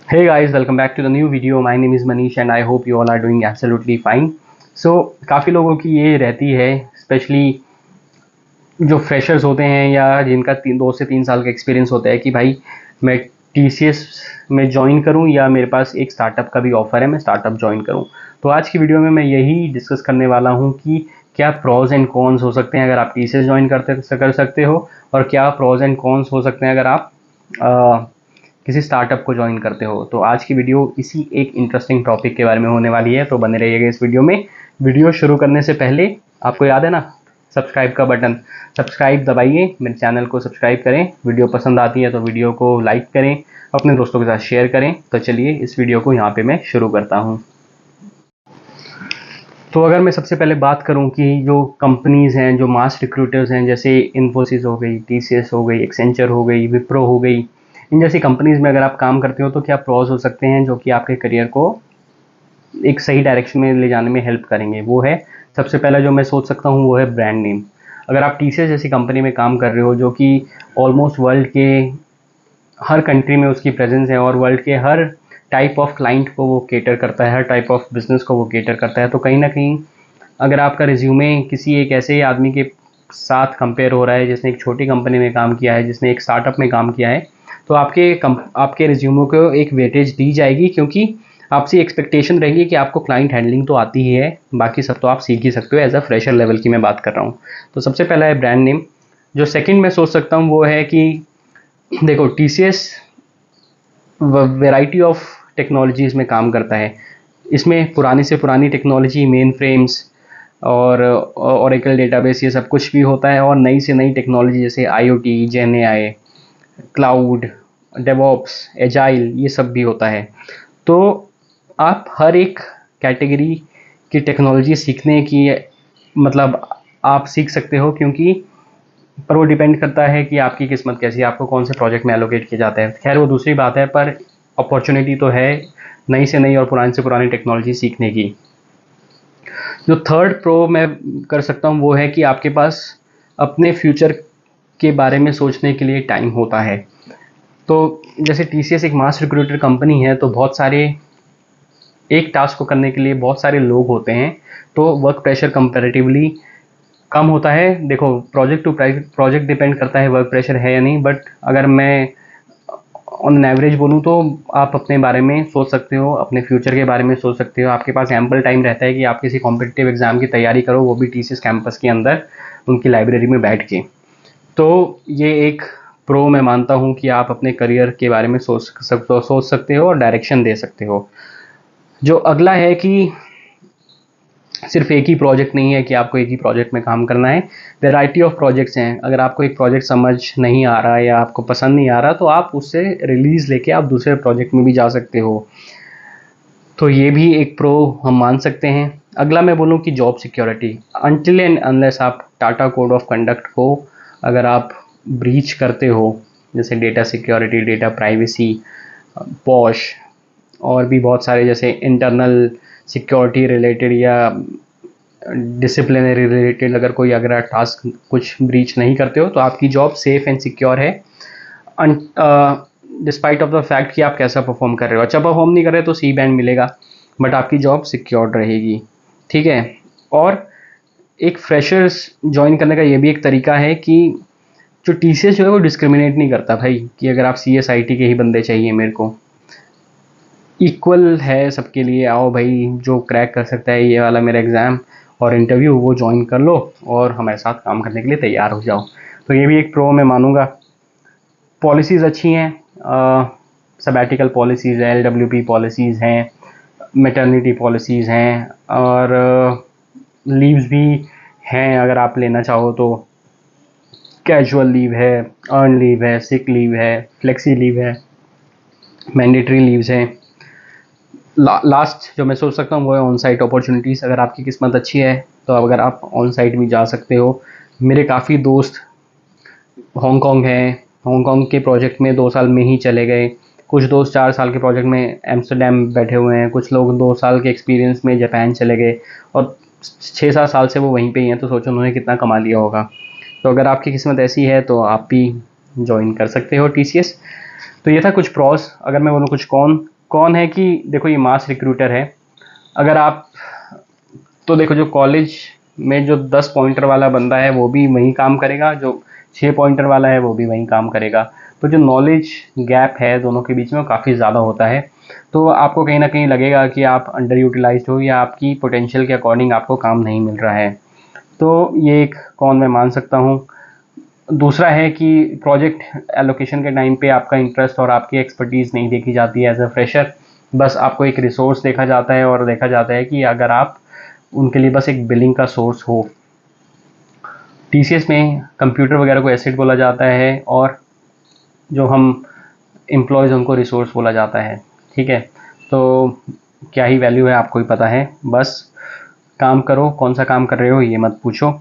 Hey guys, welcome back to the new video. My name is Manish and I hope you all are doing absolutely fine. So काफ़ी लोगों की ये रहती है, specially जो freshers होते हैं या जिनका 2 से 3 साल का एक्सपीरियंस होता है कि भाई मैं TCS में ज्वाइन करूं या मेरे पास एक स्टार्टअप का भी ऑफर है, मैं स्टार्टअप ज्वाइन करूं। तो आज की वीडियो में मैं यही डिस्कस करने वाला हूं कि क्या प्रोज एंड कॉन्स हो सकते हैं अगर आप TCS ज्वाइन कर सकते हो, और क्या प्रोज एंड कॉन्स हो सकते हैं अगर आप किसी स्टार्टअप को ज्वाइन करते हो। तो आज की वीडियो इसी एक इंटरेस्टिंग टॉपिक के बारे में होने वाली है, तो बने रहिएगा इस वीडियो में। वीडियो शुरू करने से पहले आपको याद है ना, सब्सक्राइब का बटन, सब्सक्राइब दबाइए, मेरे चैनल को सब्सक्राइब करें। वीडियो पसंद आती है तो वीडियो को लाइक करें, अपने दोस्तों के साथ शेयर करें। तो चलिए इस वीडियो को यहाँ पे मैं शुरू करता हूँ। तो अगर मैं सबसे पहले बात करूं कि जो कंपनीज़ हैं, जो मास रिक्रूटर्स हैं, जैसे इन्फोसिस हो गई, TCS हो गई, एक्सेंचर हो गई, विप्रो हो गई, इन जैसी कंपनीज़ में अगर आप काम करते हो तो क्या प्रोज हो सकते हैं जो कि आपके करियर को एक सही डायरेक्शन में ले जाने में हेल्प करेंगे। वो है, सबसे पहला जो मैं सोच सकता हूँ वो है ब्रांड नेम। अगर आप TCS जैसी कंपनी में काम कर रहे हो जो कि ऑलमोस्ट वर्ल्ड के हर कंट्री में उसकी प्रेजेंस है और वर्ल्ड के हर टाइप ऑफ क्लाइंट को वो केटर करता है, हर टाइप ऑफ बिजनेस को वो केटर करता है, तो कहीं ना कहीं अगर आपका रिज्यूमे किसी एक ऐसे आदमी के साथ कंपेयर हो रहा है जिसने एक छोटी कंपनी में काम किया है, जिसने एक स्टार्टअप में काम किया है, तो आपके रिज्यूमे को एक वेटेज दी जाएगी, क्योंकि आपसे एक्सपेक्टेशन रहेगी कि आपको क्लाइंट हैंडलिंग तो आती ही है, बाकी सब तो आप सीख ही सकते हो। एज अ फ्रेशर लेवल की मैं बात कर रहा हूँ। तो सबसे पहला है ब्रांड नेम। जो सेकंड मैं सोच सकता हूँ वो है कि देखो, TCS वैरायटी ऑफ टेक्नोलॉजीज़ में काम करता है। इसमें पुरानी से पुरानी टेक्नोलॉजी, मेन फ्रेम्स और ओरेकल डेटाबेस, ये सब कुछ भी होता है, और नई से नई टेक्नोलॉजी जैसे IoT, जेन AI, क्लाउड, डेवॉप्स, एजाइल, ये सब भी होता है। तो आप हर एक कैटेगरी की टेक्नोलॉजी सीखने की, मतलब आप सीख सकते हो, क्योंकि पर वो डिपेंड करता है कि आपकी किस्मत कैसी है, आपको कौन से प्रोजेक्ट में एलोकेट किया जाता है। खैर वो दूसरी बात है, पर अपॉर्चुनिटी तो है नई से नई और पुरानी से पुरानी टेक्नोलॉजी सीखने की। जो थर्ड प्रो मैं कर सकता हूँ वो है कि आपके पास अपने फ्यूचर के बारे में सोचने के लिए टाइम होता है। तो जैसे TCS एक मास रिक्रूटर कंपनी है, तो बहुत सारे, एक टास्क को करने के लिए बहुत सारे लोग होते हैं, तो वर्क प्रेशर कंपैरेटिवली कम होता है। देखो, प्रोजेक्ट टू प्रोजेक्ट डिपेंड करता है वर्क प्रेशर है या नहीं, बट अगर मैं ऑन एन एवरेज बोलूँ तो आप अपने बारे में सोच सकते हो, अपने फ्यूचर के बारे में सोच सकते हो। आपके पास एम्पल टाइम रहता है कि आप किसी कॉम्पिटिटिव एग्जाम की तैयारी करो, वो भी TCS कैंपस के अंदर उनकी लाइब्रेरी में बैठ के। तो ये एक प्रो मैं मानता हूँ कि आप अपने करियर के बारे में सोच सकते हो और डायरेक्शन दे सकते हो। जो अगला है कि सिर्फ एक ही प्रोजेक्ट नहीं है कि आपको एक ही प्रोजेक्ट में काम करना है, वैरायटी ऑफ प्रोजेक्ट्स हैं। अगर आपको एक प्रोजेक्ट समझ नहीं आ रहा है या आपको पसंद नहीं आ रहा, तो आप उससे रिलीज लेके आप दूसरे प्रोजेक्ट में भी जा सकते हो। तो ये भी एक प्रो हम मान सकते हैं। अगला मैं बोलूँ कि job security, until and unless आप टाटा कोड ऑफ कंडक्ट को अगर आप ब्रीच करते हो, जैसे data security, data privacy, posh, और भी बहुत सारे जैसे इंटरनल सिक्योरिटी रिलेटेड या डिसिप्लिनरी रिलेटेड, अगर आप टास्क कुछ ब्रीच नहीं करते हो तो आपकी जॉब सेफ एंड सिक्योर है, डिस्पाइट ऑफ द फैक्ट कि आप कैसा परफॉर्म कर रहे हो। अच्छा परफॉर्म नहीं कर रहे तो C बैंड मिलेगा, बट आपकी जॉब सिक्योर्ड रहेगी। ठीक है। और एक फ्रेशर्स ज्वाइन करने का ये भी एक तरीका है कि जो TCS जो है वो डिस्क्रिमिनेट नहीं करता भाई, कि अगर आप CSIT के ही बंदे चाहिए मेरे को, इक्वल है सबके लिए। आओ भाई, जो क्रैक कर सकता है ये वाला मेरा एग्ज़ाम और इंटरव्यू, वो ज्वाइन कर लो और हमारे साथ काम करने के लिए तैयार हो जाओ। तो ये भी एक प्रो मैं मानूंगा। पॉलिसीज़ अच्छी हैं, सबैटिकल पॉलिसीज़ है, LWP पॉलिसीज़ हैं, मैटरनिटी पॉलिसीज़ हैं, और लीव्स भी हैं अगर आप लेना चाहो तो। कैजुअल लीव है, अर्न लीव है, सिक लीव है, फ्लेक्सी लीव है, मैंडेटरी लीव्स हैं। लास्ट जो मैं सोच सकता हूँ वो है ऑन साइट अपॉर्चुनिटीज़। अगर आपकी किस्मत अच्छी है तो अगर आप ऑन साइट भी जा सकते हो। मेरे काफ़ी दोस्त हांगकांग हैं, हांगकांग के प्रोजेक्ट में 2 साल में ही चले गए। कुछ दोस्त 4 साल के प्रोजेक्ट में एम्स्टरडेम बैठे हुए हैं। कुछ लोग 2 साल के एक्सपीरियंस में जापान चले गए और 6-7 साल से वो वहीं पे ही हैं। तो सोचो उन्होंने कितना कमा लिया होगा। तो अगर आपकी किस्मत ऐसी है तो आप भी ज्वाइन कर सकते हो TCS। तो ये था कुछ प्रॉस। अगर मैं बोलूँ कुछ कौन, कौन है कि देखो ये मास रिक्रूटर है। अगर आप तो देखो जो कॉलेज में जो 10 पॉइंटर वाला बंदा है वो भी वहीं काम करेगा, जो 6 पॉइंटर वाला है वो भी वहीं काम करेगा। तो जो नॉलेज गैप है दोनों के बीच में वो काफ़ी ज़्यादा होता है। तो आपको कहीं ना कहीं लगेगा कि आप अंडर यूटिलाइज्ड हो या आपकी पोटेंशियल के अकॉर्डिंग आपको काम नहीं मिल रहा है। तो ये एक कौन मैं मान सकता हूँ। दूसरा है कि प्रोजेक्ट एलोकेशन के टाइम पे आपका इंटरेस्ट और आपकी एक्सपर्टीज़ नहीं देखी जाती है एज अ फ्रेशर। बस आपको एक रिसोर्स देखा जाता है और देखा जाता है कि अगर आप उनके लिए बस एक बिलिंग का सोर्स हो। टीसीएस में कंप्यूटर वगैरह को एसेट बोला जाता है और जो हम एम्प्लॉयज़ उनको रिसोर्स बोला जाता है। ठीक है, तो क्या ही वैल्यू है आपको ही पता है। बस काम करो, कौन सा काम कर रहे हो ये मत पूछो।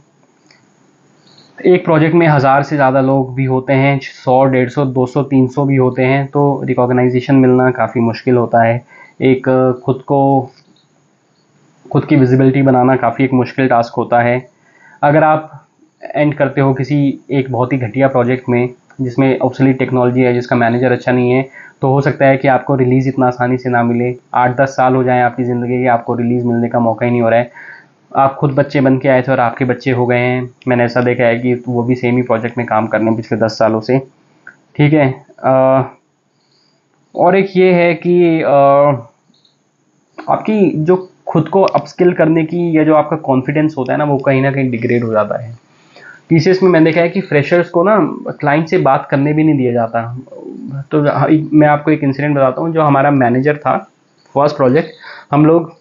एक प्रोजेक्ट में 1000 से ज़्यादा लोग भी होते हैं, 100 150 200 300 भी होते हैं, तो रिकॉग्नाइजेशन मिलना काफ़ी मुश्किल होता है। एक खुद की विजिबिलिटी बनाना काफ़ी एक मुश्किल टास्क होता है। अगर आप एंड करते हो किसी एक बहुत ही घटिया प्रोजेक्ट में जिसमें ऑब्सोलीट टेक्नोलॉजी है, जिसका मैनेजर अच्छा नहीं है, तो हो सकता है कि आपको रिलीज़ इतना आसानी से ना मिले। 8-10 साल हो जाएं आपकी ज़िंदगी के, आपको रिलीज़ मिलने का मौका ही नहीं हो रहा है। आप खुद बच्चे बन के आए थे और आपके बच्चे हो गए हैं। मैंने ऐसा देखा है कि वो भी सेम ही प्रोजेक्ट में काम कर रहे हैं पिछले 10 सालों से। ठीक है। और एक ये है कि आपकी जो खुद को अपस्किल करने की या जो आपका कॉन्फिडेंस होता है ना, वो कहीं ना कहीं डिग्रेड हो जाता है। टीसीएस में मैंने देखा है कि फ्रेशर्स को ना क्लाइंट से बात करने भी नहीं दिया जाता। तो मैं आपको एक इंसिडेंट बताता हूँ। जो हमारा मैनेजर था फर्स्ट प्रोजेक्ट, हम लोग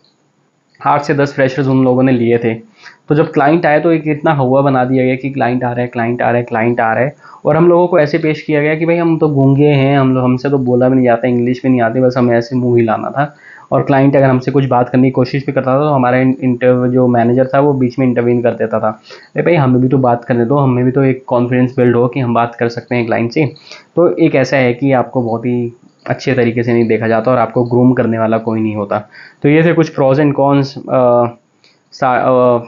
8 से 10 फ्रेशर्स उन लोगों ने लिए थे। तो जब क्लाइंट आए तो एक इतना हवा बना दिया गया कि क्लाइंट आ रहा है, क्लाइंट आ रहा है, क्लाइंट आ रहा है। और हम लोगों को ऐसे पेश किया गया कि भाई हम तो गूंगे हैं, हम लोग, हमसे तो बोला भी नहीं जाता, इंग्लिश भी नहीं आती, बस हमें ऐसे मुंह हिलाना था। और क्लाइंट अगर हमसे कुछ बात करने की कोशिश भी करता था तो हमारा इंटरव्यू जो मैनेजर था वो बीच में इंटरवीन कर देता था। अरे भाई हमें भी तो बात करने दो, हमें भी तो एक कॉन्फिडेंस बिल्ड हो कि हम बात कर सकते हैं क्लाइंट से। तो एक ऐसा है कि आपको बहुत ही अच्छे तरीके से नहीं देखा जाता और आपको ग्रूम करने वाला कोई नहीं होता। तो ये थे कुछ प्रोज एंड कॉन्स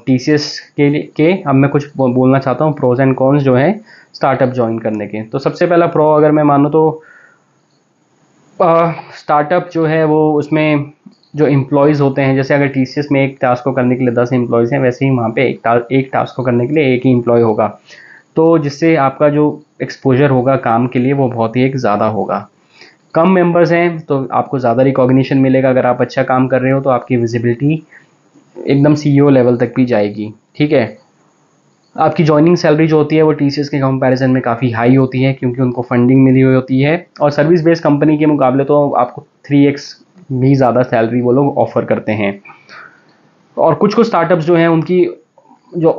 टीसीएस के। अब मैं कुछ बोलना चाहता हूँ प्रोज एंड कॉन्स जो है स्टार्टअप ज्वाइन करने के। तो सबसे पहला प्रो अगर मैं मानूँ तो स्टार्टअप जो है वो उसमें जो एम्प्लॉयज़ होते हैं, जैसे अगर टीसीएस में एक टास्क को करने के लिए 10 एम्प्लॉयज़ हैं, वैसे ही वहाँ पे एक टास्क को करने के लिए एक ही एम्प्लॉय होगा। तो जिससे आपका जो एक्सपोजर होगा काम के लिए वो बहुत ही एक ज़्यादा होगा। कम मेंबर्स हैं तो आपको ज़्यादा रिकॉग्निशन मिलेगा। अगर आप अच्छा काम कर रहे हो तो आपकी विजिबिलिटी एकदम सीईओ लेवल तक भी जाएगी। ठीक है। आपकी जॉइनिंग सैलरी जो होती है वो टीसीएस के कंपैरिजन में काफ़ी हाई होती है क्योंकि उनको फंडिंग मिली हुई होती है। और सर्विस बेस्ड कंपनी के मुकाबले तो आपको 3x भी ज़्यादा सैलरी वो लोग ऑफर करते हैं। और कुछ कुछ स्टार्टअप्स जो हैं उनकी जो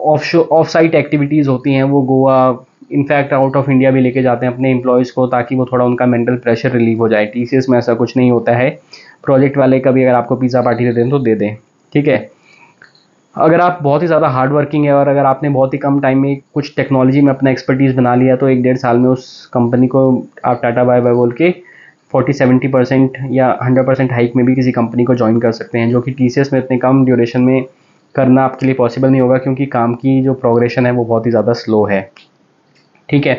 ऑफ साइट एक्टिविटीज़ होती हैं वो Goa, in fact out of India भी लेके जाते हैं अपने एम्प्लॉयज़ को, ताकि वो थोड़ा उनका मेंटल प्रेशर रिलीव हो जाए। टीसीएस में ऐसा कुछ नहीं होता है। प्रोजेक्ट वाले कभी अगर आपको पिज़्ज़ा पार्टी दे दें तो दे दें। ठीक है। अगर आप बहुत ही ज़्यादा हार्ड वर्किंग है और अगर आपने बहुत ही कम टाइम में कुछ टेक्नोलॉजी में अपना एक्सपर्टीज़ बना लिया तो 1-1.5 साल में उस कंपनी को आप टाटा बाय बाय बोल के 40-70% या 100% हाइक में भी किसी कंपनी को ज्वाइन कर सकते हैं, जो कि टीसीएस में इतने कम ड्यूरेशन में करना आपके लिए पॉसिबल नहीं होगा क्योंकि काम की जो प्रोग्रेशन है वो बहुत ही ज़्यादा स्लो है। ठीक है।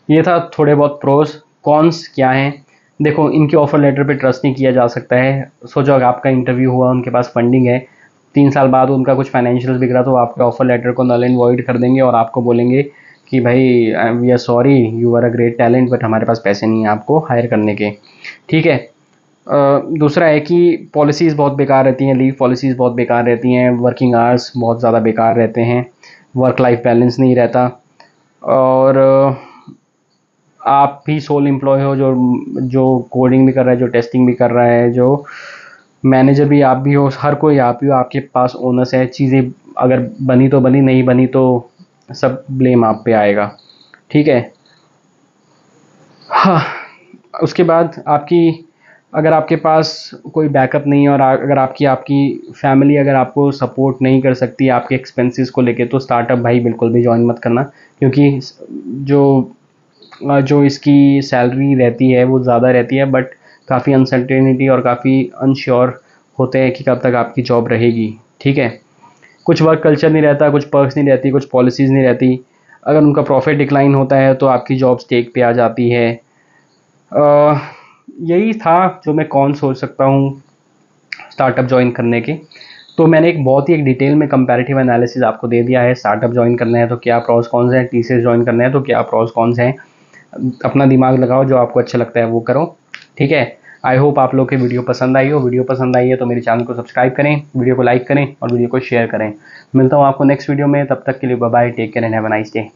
ये था थोड़े बहुत प्रोज। कॉन्स क्या हैं? देखो, इनके ऑफर लेटर पे ट्रस्ट नहीं किया जा सकता है। सोचो अगर आपका इंटरव्यू हुआ, उनके पास फंडिंग है, 3 साल बाद उनका कुछ फाइनेंशियल बिगड़ा तो आपके ऑफर लेटर को नल एंड वॉइड कर देंगे और आपको बोलेंगे कि भाई we are sorry, you are a great talent but हमारे पास पैसे नहीं हैं आपको हायर करने के। ठीक है। दूसरा है कि पॉलिसीज़ बहुत बेकार रहती हैं, लीव पॉलिसीज़ बहुत बेकार रहती हैं, वर्किंग आवर्स बहुत ज़्यादा बेकार रहते हैं, वर्क लाइफ बैलेंस नहीं रहता। और आप भी सोल एम्प्लॉय हो, जो जो कोडिंग भी कर रहा है, जो टेस्टिंग भी कर रहा है, जो मैनेजर भी आप भी हो, हर कोई आप ही हो, आपके पास ओनर्स है। चीज़ें अगर बनी तो बनी, नहीं बनी तो सब ब्लेम आप पे आएगा। ठीक है। हाँ। उसके बाद अगर आपके पास कोई बैकअप नहीं है और अगर आपकी आपकी फैमिली अगर आपको सपोर्ट नहीं कर सकती आपके एक्सपेंसेस को लेके, तो स्टार्टअप भाई बिल्कुल भी ज्वाइन मत करना। क्योंकि जो जो इसकी सैलरी रहती है वो ज़्यादा रहती है बट काफ़ी अनसर्टेनिटी और काफ़ी अनश्योर होते हैं कि कब तक आपकी जॉब रहेगी। ठीक है। कुछ वर्क कल्चर नहीं रहता, कुछ पर्क्स नहीं रहती, कुछ पॉलिसीज़ नहीं रहती। अगर उनका प्रॉफिट डिक्लाइन होता है तो आपकी जॉब स्टेक पे आ जाती है। यही था जो मैं कौन सोच सकता हूँ स्टार्टअप ज्वाइन करने के। तो मैंने एक बहुत ही एक डिटेल में कंपैरेटिव एनालिसिस आपको दे दिया है। स्टार्टअप ज्वाइन करना है तो क्या प्रॉस कॉन्स हैं, टीसीएस ज्वाइन करना है तो क्या प्रॉस कॉन्स हैं। अपना दिमाग लगाओ, जो आपको अच्छा लगता है वो करो, ठीक है। आई होप आप लोग की वीडियो पसंद आई हो। वीडियो पसंद आई है तो मेरे चैनल को सब्सक्राइब करें, वीडियो को लाइक करें और वीडियो को शेयर करें। मिलता हूँ आपको नेक्स्ट वीडियो में, तब तक के लिए bye bye, take care and have a nice day.